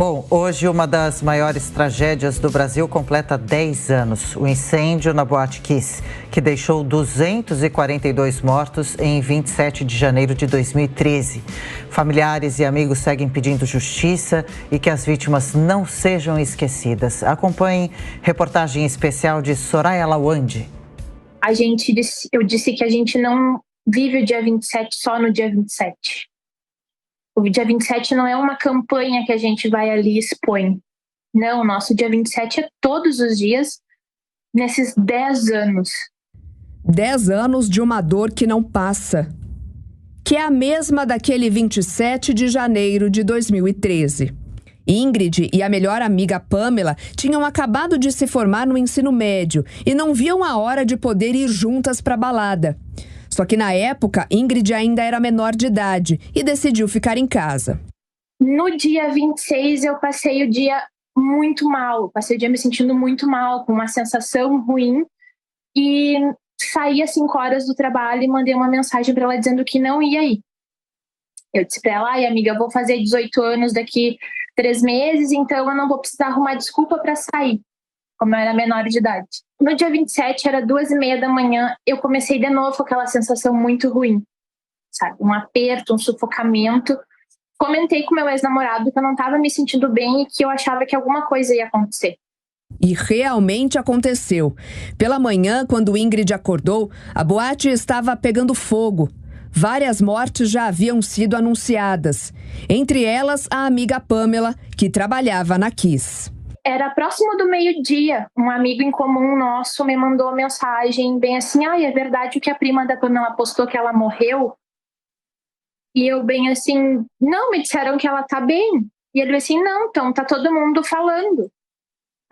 Bom, hoje uma das maiores tragédias do Brasil completa 10 anos. O incêndio na Boate Kiss, que deixou 242 mortos em 27 de janeiro de 2013. Familiares e amigos seguem pedindo justiça e que as vítimas não sejam esquecidas. Acompanhe reportagem especial de Soraya Lawande. Eu disse que a gente não vive o dia 27 só no dia 27. O dia 27 não é uma campanha que a gente vai ali e expõe. Não, o nosso dia 27 é todos os dias nesses 10 anos. 10 anos de uma dor que não passa. Que é a mesma daquele 27 de janeiro de 2013. Ingrid e a melhor amiga Pamela tinham acabado de se formar no ensino médio e não viam a hora de poder ir juntas para a balada. Só que na época, Ingrid ainda era menor de idade e decidiu ficar em casa. No dia 26, eu passei o dia muito mal. Passei o dia me sentindo muito mal, com uma sensação ruim. E saí às 5 horas do trabalho e mandei uma mensagem para ela dizendo que não ia ir. Eu disse para ela, amiga, eu vou fazer 18 anos daqui 3 meses, então eu não vou precisar arrumar desculpa para sair, como eu era menor de idade. No dia 27, era 2h30 da manhã, eu comecei de novo com aquela sensação muito ruim, sabe? Um aperto, um sufocamento. Comentei com meu ex-namorado que eu não estava me sentindo bem e que eu achava que alguma coisa ia acontecer. E realmente aconteceu. Pela manhã, quando Ingrid acordou, a boate estava pegando fogo. Várias mortes já haviam sido anunciadas. Entre elas, a amiga Pamela, que trabalhava na Kiss. Era próximo do meio-dia, um amigo em comum nosso me mandou uma mensagem bem assim, é verdade o que a prima da Pamela postou que ela morreu? E eu bem assim, não, me disseram que ela tá bem. E ele assim, não, então tá todo mundo falando.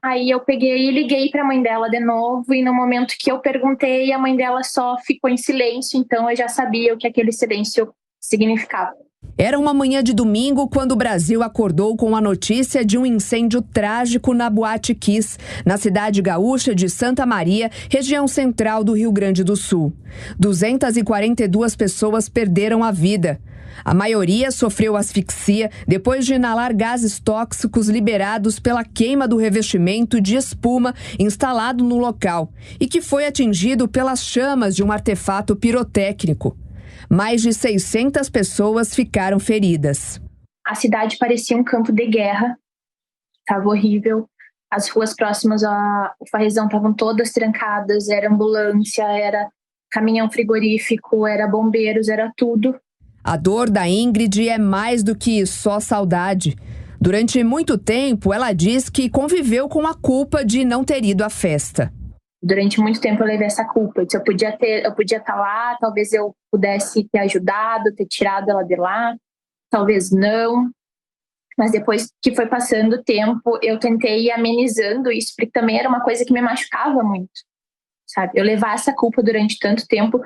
Aí eu peguei e liguei pra mãe dela de novo e no momento que eu perguntei, a mãe dela só ficou em silêncio, então eu já sabia o que aquele silêncio significava. Era uma manhã de domingo quando o Brasil acordou com a notícia de um incêndio trágico na Boate Kiss, na cidade gaúcha de Santa Maria, região central do Rio Grande do Sul. 242 pessoas perderam a vida. A maioria sofreu asfixia depois de inalar gases tóxicos liberados pela queima do revestimento de espuma instalado no local e que foi atingido pelas chamas de um artefato pirotécnico. Mais de 600 pessoas ficaram feridas. A cidade parecia um campo de guerra. Estava horrível. As ruas próximas ao Farrezão estavam todas trancadas. Era ambulância, era caminhão frigorífico, era bombeiros, era tudo. A dor da Ingrid é mais do que só saudade. Durante muito tempo, ela diz que conviveu com a culpa de não ter ido à festa. Durante muito tempo eu levei essa culpa. Eu podia estar lá, talvez eu pudesse ter ajudado, ter tirado ela de lá, talvez não. Mas depois que foi passando o tempo, eu tentei ir amenizando isso, porque também era uma coisa que me machucava muito, sabe? Eu levar essa culpa durante tanto tempo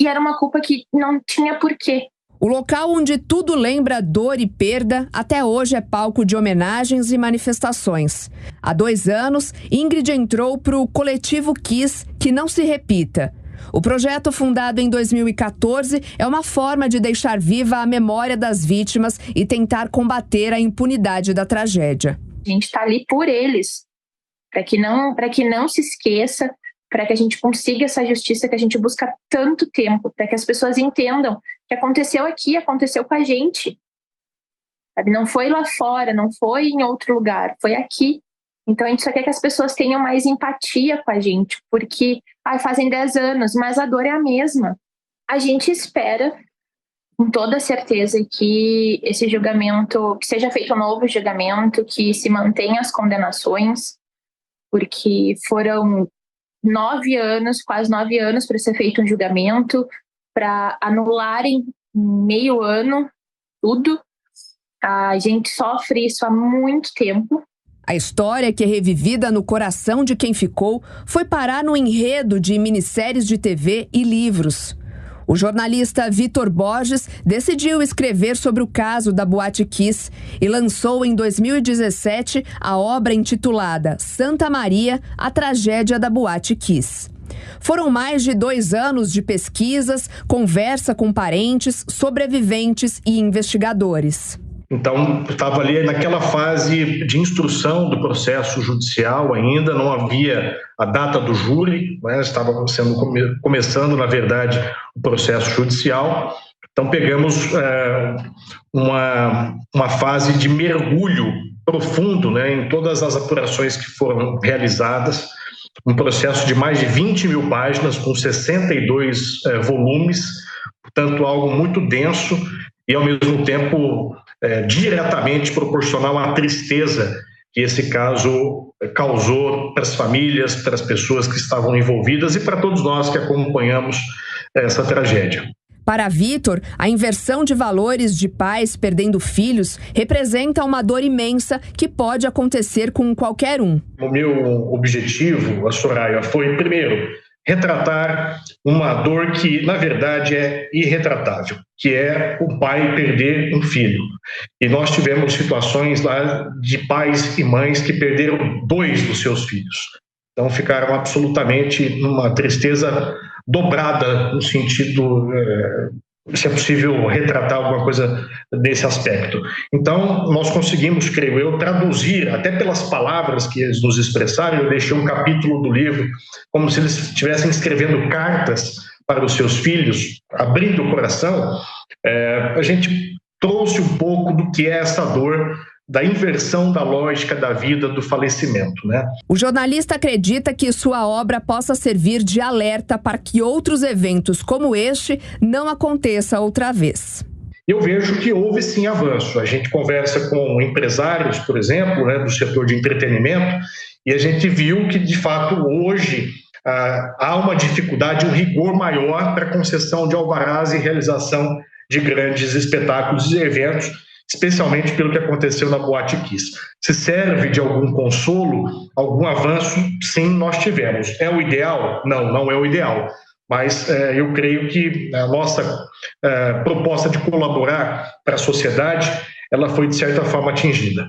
e era uma culpa que não tinha porquê. O local onde tudo lembra dor e perda, até hoje é palco de homenagens e manifestações. Há 2 anos, Ingrid entrou para o coletivo Kiss Que Não Se Repita. O projeto, fundado em 2014, é uma forma de deixar viva a memória das vítimas e tentar combater a impunidade da tragédia. A gente está ali por eles, para que não se esqueça, para que a gente consiga essa justiça que a gente busca há tanto tempo, para que as pessoas entendam que aconteceu aqui, aconteceu com a gente. Sabe? Não foi lá fora, não foi em outro lugar, foi aqui. Então a gente só quer que as pessoas tenham mais empatia com a gente, porque fazem 10 anos, mas a dor é a mesma. A gente espera, com toda certeza, que esse julgamento, que seja feito um novo julgamento, que se mantenham as condenações, porque foram 9 anos, quase 9 anos para ser feito um julgamento, para anularem meio ano tudo. A gente sofre isso há muito tempo. A história, que é revivida no coração de quem ficou, foi parar no enredo de minisséries de TV e livros. O jornalista Vitor Borges decidiu escrever sobre o caso da Boate Kiss e lançou em 2017 a obra intitulada Santa Maria, a tragédia da Boate Kiss. Foram mais de 2 anos de pesquisas, conversa com parentes, sobreviventes e investigadores. Então, estava ali naquela fase de instrução do processo judicial ainda, não havia a data do júri, né? Estava começando, na verdade, o processo judicial. Então, pegamos uma fase de mergulho profundo, né, em todas as apurações que foram realizadas, um processo de mais de 20 mil páginas, com 62 volumes, portanto, algo muito denso e, ao mesmo tempo, diretamente proporcional à tristeza que esse caso causou para as famílias, para as pessoas que estavam envolvidas e para todos nós que acompanhamos essa tragédia. Para Vitor, a inversão de valores de pais perdendo filhos representa uma dor imensa que pode acontecer com qualquer um. O meu objetivo, a Soraya, foi, primeiro, retratar uma dor que, na verdade, é irretratável, que é o pai perder um filho. E nós tivemos situações lá de pais e mães que perderam 2 dos seus filhos. Então, ficaram absolutamente numa tristeza dobrada, no sentido, se é possível retratar alguma coisa desse aspecto. Então, nós conseguimos, creio eu, traduzir, até pelas palavras que eles nos expressaram. Eu deixei um capítulo do livro como se eles estivessem escrevendo cartas para os seus filhos, abrindo o coração. A gente trouxe um pouco do que é essa dor da inversão da lógica da vida, do falecimento, né? O jornalista acredita que sua obra possa servir de alerta para que outros eventos como este não aconteça outra vez. Eu vejo que houve sim avanço. A gente conversa com empresários, por exemplo, né, do setor de entretenimento, e a gente viu que, de fato, hoje há uma dificuldade, um rigor maior para a concessão de alvarás e realização de grandes espetáculos e eventos, especialmente pelo que aconteceu na Boate Kiss. Se serve de algum consolo, algum avanço, sim, nós tivemos. É o ideal? Não, não é o ideal. Mas eu creio que a nossa proposta de colaborar para a sociedade, ela foi, de certa forma, atingida.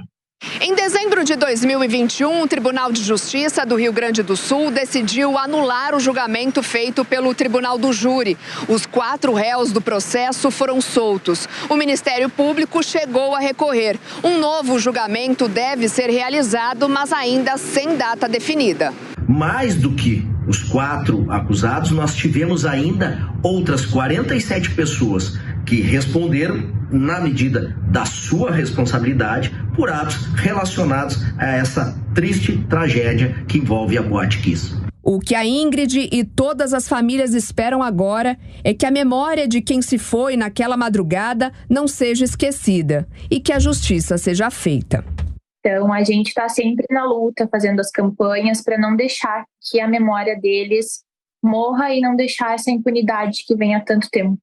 Em dezembro de 2021, o Tribunal de Justiça do Rio Grande do Sul decidiu anular o julgamento feito pelo Tribunal do Júri. Os 4 réus do processo foram soltos. O Ministério Público chegou a recorrer. Um novo julgamento deve ser realizado, mas ainda sem data definida. Mais do que os 4 acusados, nós tivemos ainda outras 47 pessoas que responderam na medida da sua responsabilidade por atos relacionados a essa triste tragédia que envolve a Boate Kiss. O que a Ingrid e todas as famílias esperam agora é que a memória de quem se foi naquela madrugada não seja esquecida e que a justiça seja feita. Então, a gente está sempre na luta, fazendo as campanhas para não deixar que a memória deles morra e não deixar essa impunidade que vem há tanto tempo.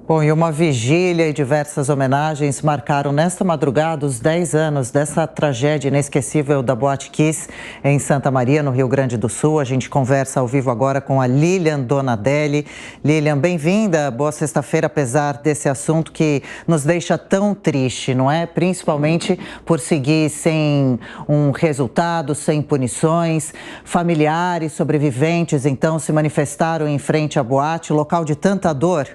Bom, e uma vigília e diversas homenagens marcaram nesta madrugada os 10 anos dessa tragédia inesquecível da Boate Kiss em Santa Maria, no Rio Grande do Sul. A gente conversa ao vivo agora com a Lilian Donadelli. Lilian, bem-vinda. Boa sexta-feira, apesar desse assunto que nos deixa tão triste, não é? Principalmente por seguir sem um resultado, sem punições. Familiares, sobreviventes, então, se manifestaram em frente à boate, local de tanta dor.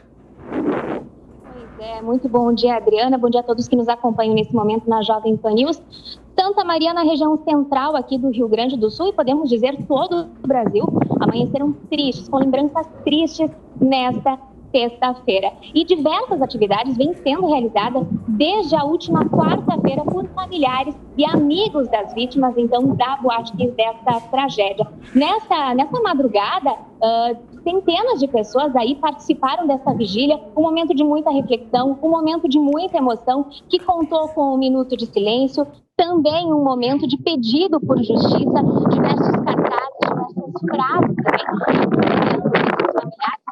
Muito bom dia, Adriana. Bom dia a todos que nos acompanham nesse momento na Jovem Pan News. Santa Maria, na região central aqui do Rio Grande do Sul, e podemos dizer todo o Brasil, amanheceram tristes, com lembranças tristes nesta sexta-feira. E diversas atividades vêm sendo realizadas desde a última quarta-feira por familiares e amigos das vítimas, então, da Boate Kiss, dessa tragédia. Nessa madrugada, centenas de pessoas aí participaram dessa vigília, um momento de muita reflexão, um momento de muita emoção, que contou com um minuto de silêncio, também um momento de pedido por justiça, diversos cartazes, diversas frases também, familiares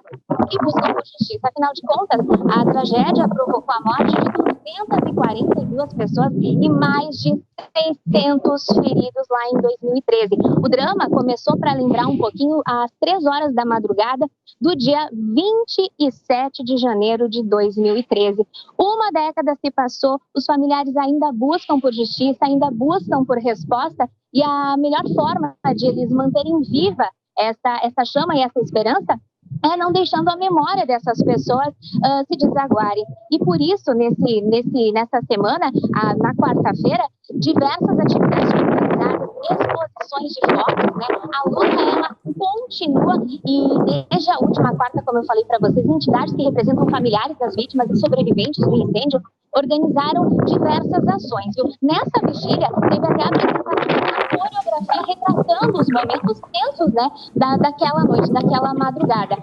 que buscam por justiça. Afinal de contas, a tragédia provocou a morte de 242 pessoas e mais de 600 feridos lá em 2013. O drama começou, para lembrar um pouquinho, às 3 horas da madrugada do dia 27 de janeiro de 2013. Uma década se passou, os familiares ainda buscam por justiça, ainda buscam por resposta, e a melhor forma de eles manterem viva essa chama e essa esperança não deixando a memória dessas pessoas se desaguarem. E por isso, nessa semana, na quarta-feira, diversas atividades organizadas, exposições de fotos, né? A luta, ela continua e desde a última quarta, como eu falei para vocês, entidades que representam familiares das vítimas e sobreviventes do incêndio organizaram diversas ações, viu? Nessa vigília, teve até a apresentação da coreografia retratando os momentos tensos, né, daquela noite, daquela madrugada.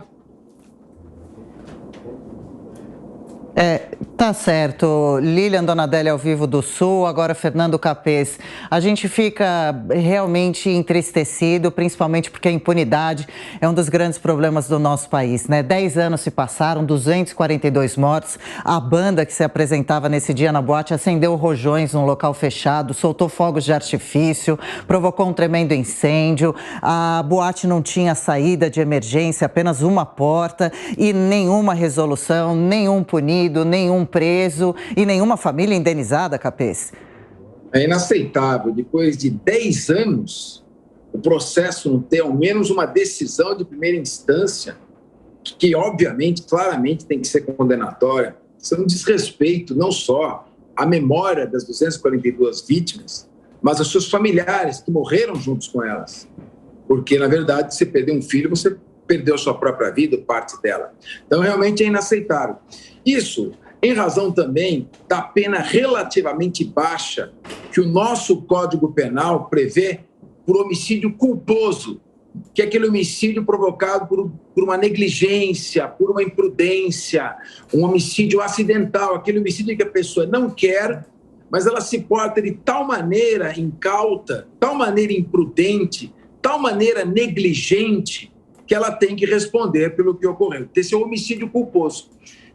Tá certo. Lilian Donadelli ao vivo do Sul, agora Fernando Capês. A gente fica realmente entristecido, principalmente porque a impunidade é um dos grandes problemas do nosso país, né? 10 anos se passaram, 242 mortos. A banda que se apresentava nesse dia na boate acendeu rojões num local fechado, soltou fogos de artifício, provocou um tremendo incêndio. A boate não tinha saída de emergência, apenas uma porta e nenhuma resolução, nenhum punido, nenhum preso e nenhuma família indenizada, Capês. É inaceitável, depois de 10 anos, o processo não ter ao menos uma decisão de primeira instância, que obviamente, claramente tem que ser condenatória. Isso é um desrespeito não só à memória das 242 vítimas, mas aos seus familiares que morreram juntos com elas. Porque, na verdade, você perder um filho, você perdeu a sua própria vida, parte dela. Então, realmente é inaceitável. Isso em razão também da pena relativamente baixa que o nosso Código Penal prevê por homicídio culposo, que é aquele homicídio provocado por uma negligência, por uma imprudência, um homicídio acidental, aquele homicídio que a pessoa não quer, mas ela se porta de tal maneira incauta, tal maneira imprudente, tal maneira negligente, que ela tem que responder pelo que ocorreu. Esse é o homicídio culposo.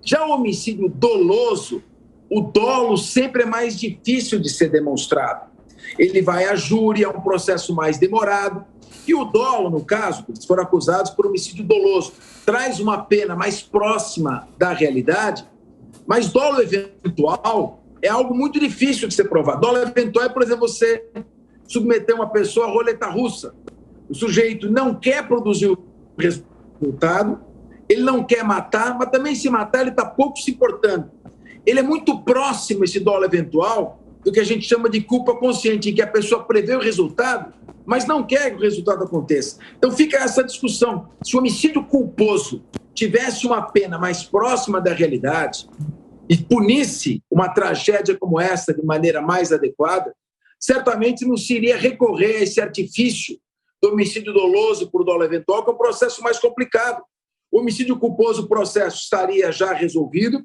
Já o homicídio doloso, o dolo sempre é mais difícil de ser demonstrado. Ele vai à júri, é um processo mais demorado. E o dolo, no caso, eles foram acusados por homicídio doloso, traz uma pena mais próxima da realidade, mas dolo eventual é algo muito difícil de ser provado. Dolo eventual é, por exemplo, você submeter uma pessoa à roleta russa. O sujeito não quer produzir o resultado, ele não quer matar, mas também se matar ele está pouco se importando. Ele é muito próximo, esse dolo eventual, do que a gente chama de culpa consciente, em que a pessoa prevê o resultado, mas não quer que o resultado aconteça. Então fica essa discussão. Se o homicídio culposo tivesse uma pena mais próxima da realidade e punisse uma tragédia como essa de maneira mais adequada, certamente não se iria recorrer a esse artifício do homicídio doloso por dolo eventual, que é um processo mais complicado. O homicídio culposo, o processo estaria já resolvido,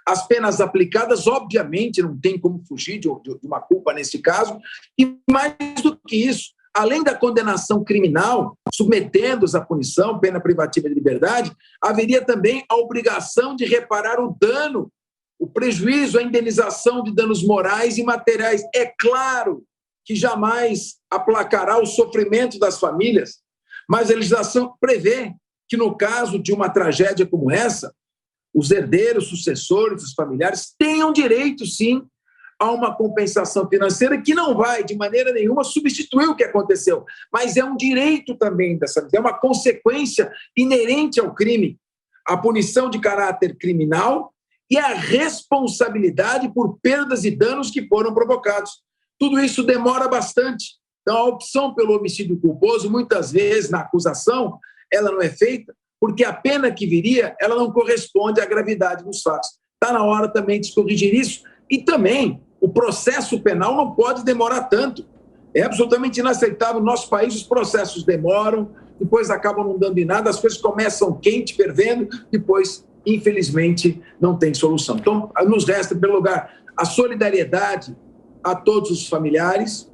as penas aplicadas, obviamente, não tem como fugir de uma culpa nesse caso, e mais do que isso, além da condenação criminal, submetendo-os à punição, pena privativa de liberdade, haveria também a obrigação de reparar o dano, o prejuízo, a indenização de danos morais e materiais. É claro que jamais aplacará o sofrimento das famílias, mas a legislação prevê que, no caso de uma tragédia como essa, os herdeiros, sucessores, os familiares tenham direito, sim, a uma compensação financeira que não vai, de maneira nenhuma, substituir o que aconteceu, mas é um direito também dessa, é uma consequência inerente ao crime, a punição de caráter criminal e a responsabilidade por perdas e danos que foram provocados. Tudo isso demora bastante. Então, a opção pelo homicídio culposo, muitas vezes, na acusação, ela não é feita porque a pena que viria, ela não corresponde à gravidade dos fatos. Está na hora também de se corrigir isso. E também, o processo penal não pode demorar tanto. É absolutamente inaceitável. No nosso país, os processos demoram, depois acabam não dando em nada, as coisas começam quente, fervendo, depois, infelizmente, não tem solução. Então, nos resta, em primeiro lugar, a solidariedade a todos os familiares,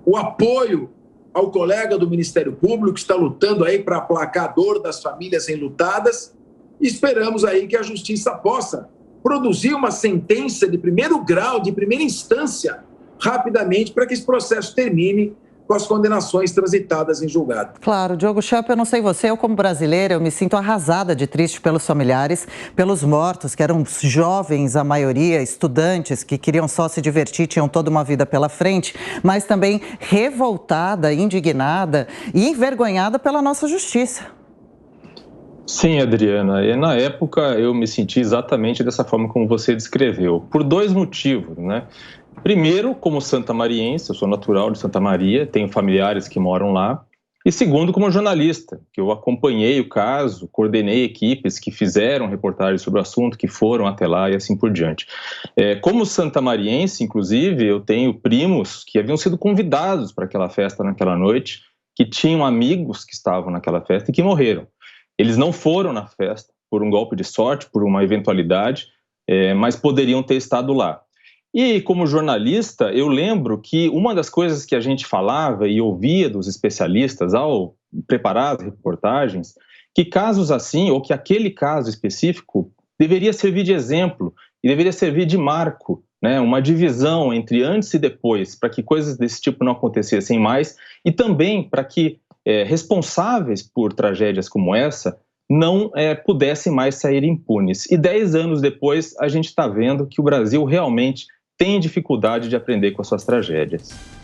o apoio ao colega do Ministério Público que está lutando aí para aplacar a dor das famílias enlutadas, e esperamos aí que a Justiça possa produzir uma sentença de primeiro grau, de primeira instância, rapidamente, para que esse processo termine com as condenações transitadas em julgado. Claro, Diogo Schelp, eu não sei você, eu como brasileira, eu me sinto arrasada de triste pelos familiares, pelos mortos, que eram jovens, a maioria, estudantes, que queriam só se divertir, tinham toda uma vida pela frente, mas também revoltada, indignada e envergonhada pela nossa justiça. Sim, Adriana, e na época eu me senti exatamente dessa forma como você descreveu, por 2 motivos, né? Primeiro, como santamariense, eu sou natural de Santa Maria, tenho familiares que moram lá. E segundo, como jornalista, que eu acompanhei o caso, coordenei equipes que fizeram reportagens sobre o assunto, que foram até lá e assim por diante. Como santamariense, inclusive, eu tenho primos que haviam sido convidados para aquela festa naquela noite, que tinham amigos que estavam naquela festa e que morreram. Eles não foram na festa por um golpe de sorte, por uma eventualidade, mas poderiam ter estado lá. E como jornalista, eu lembro que uma das coisas que a gente falava e ouvia dos especialistas ao preparar as reportagens, que casos assim, ou que aquele caso específico, deveria servir de exemplo e deveria servir de marco, né? Uma divisão entre antes e depois, para que coisas desse tipo não acontecessem mais e também para que responsáveis por tragédias como essa não pudessem mais sair impunes. E 10 anos depois, a gente está vendo que o Brasil realmente tem dificuldade de aprender com as suas tragédias.